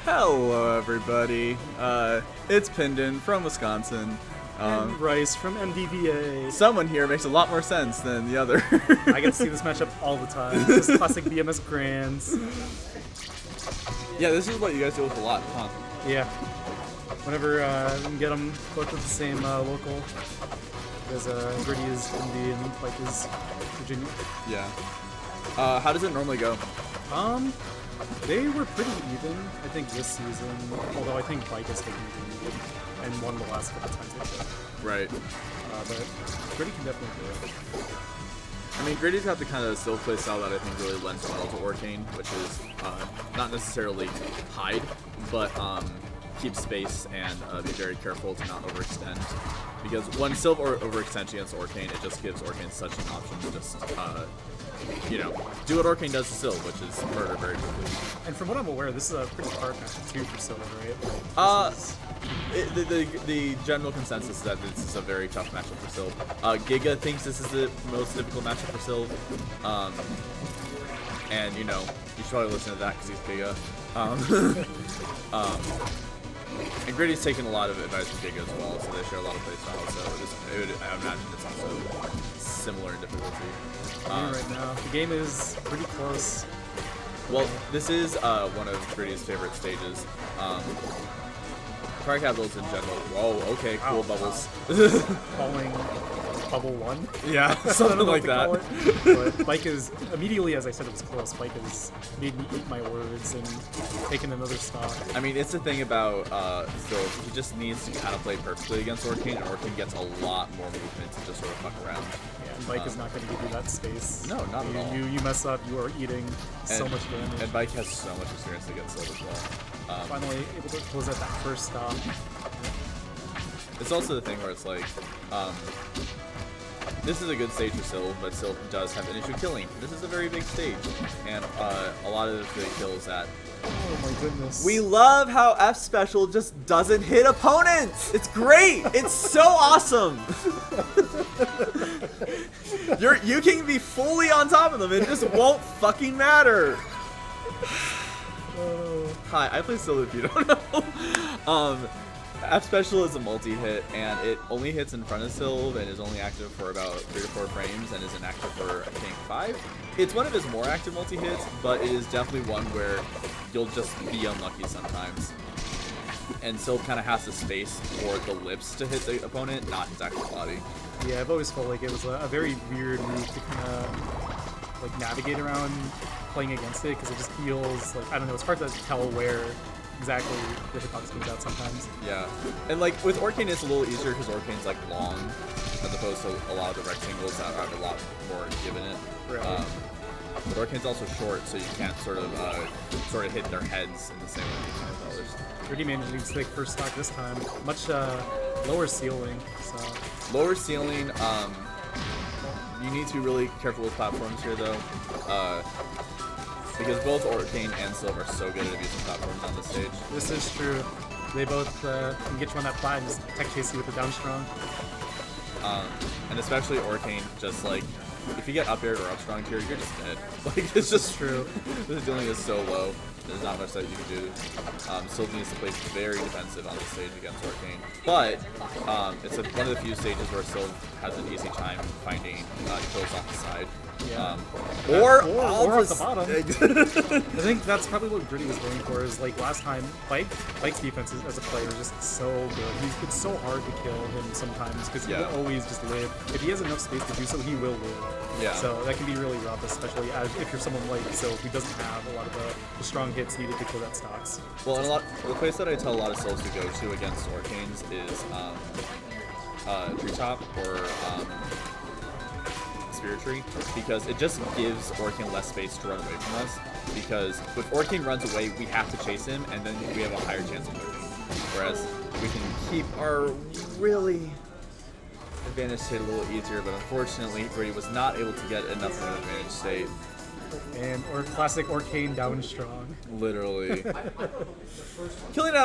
Hello, everybody. It's Pindon from Wisconsin. And Rice from MDVA. Someone here makes a lot more sense than the other. I get to see this matchup all the time. This classic BMS Grands. Yeah, this is what you guys deal with a lot, huh? Yeah. Whenever we can get them both at the same local. Because Griddy is MD and Mike is Virginia. Yeah. How does it normally go? They were pretty even, I think, this season. Although I think Mike has taken the lead and won the last couple times they played. Right. But Griddy can definitely do it. I mean, Griddy's got the kind of still play style that I think really lends well to Orcane, which is not necessarily hide, but keep space and be very careful to not overextend. Because when Sylv overextends against Orcane, it just gives Orcane such an option to just, you know, do what Orcane does to Sylv, which is murder very quickly. And from what I'm aware, this is a pretty hard matchup too for Sylv, right? The general consensus is that this is a very tough matchup for Sylv. Giga thinks this is the most difficult matchup for Sylv. And, you know, you should probably listen to that because he's Giga. And Griddy's taken a lot of advice from Giga as well, so they share a lot of play styles, so I imagine it's also similar in difficulty. Right now, the game is pretty close. Well, this is one of Griddy's favorite stages. Fire capitals in general. Whoa, okay, cool bubbles. Calling bubble one? Yeah, something like that. But Mike is, immediately as I said it was close, Mike has made me eat my words and taken another stock. I mean, it's the thing about Sylv, he just needs to kind of play perfectly against Orcane, and Orcane gets a lot more movement to just sort of fuck around. Yeah, and Mike is not going to give you that space. No, not at all. You mess up, you are eating so much damage. And Mike has so much experience against Sylv as well. Finally able to close out that first stop. It's also the thing where it's like, this is a good stage for Sylv, but Sylv does have an issue killing. This is a very big stage, and a lot of the kills that. Oh my goodness. We love how F Special just doesn't hit opponents! It's great! It's so awesome! You can be fully on top of them, it just won't fucking matter! Hi, I play Sylv if you don't know. F Special is a multi-hit, and it only hits in front of Sylv and is only active for about 3 to 4 frames and is inactive for, I think, 5. It's one of his more active multi-hits, but it is definitely one where you'll just be unlucky sometimes. And Sylv kind of has to space for the lips to hit the opponent, not his actual body. Yeah, I've always felt like it was a very weird move to kind of like navigate around playing against it, because it just feels like, I don't know, it's hard to tell where exactly the hitbox comes out sometimes. Yeah, and like with Orcane it's a little easier because Orcane's like long as opposed to a lot of the rectangles that have a lot more given it. Right. But Orcane's also short, so you can't sort of hit their heads in the same way as others. Griddy managed to take first stock this time. Much lower ceiling. So. Lower ceiling. You need to be really careful with platforms here, though. Because both Orcane and Sylv are so good at abusing platforms on this stage. This is true. They both can get you on that plat and just tech chase you with the down strong. And especially Orcane, just like, if you get up air or up strong tier, you're just dead. Like, it's just true. This ceiling is so low. There's not much that you can do. Sylv needs to play very defensive on this stage against Orcane. But it's one of the few stages where Sylv has an easy time finding kills off the side. Yeah. Or off the bottom. I think that's probably what Griddy was going for, is like last time, Mike's defense as a player is just so good. It's so hard to kill him sometimes because he will always just live. If he has enough space to do so, he will live. Yeah. So that can be really rough, especially if you're someone like Sylv who doesn't have a lot of the strong hits needed to kill that stocks. Well, and the place that I tell a lot of Sylvs to go to against Orcanes is Treetop or Spirit Tree, because it just gives Orcane less space to run away from us, because if Orcane runs away, we have to chase him, and then we have a higher chance of moving. Whereas we can keep our really advantage state a little easier, but unfortunately, Griddy was not able to get enough of an advantage state. And classic Orcane down strong. Literally. Killing out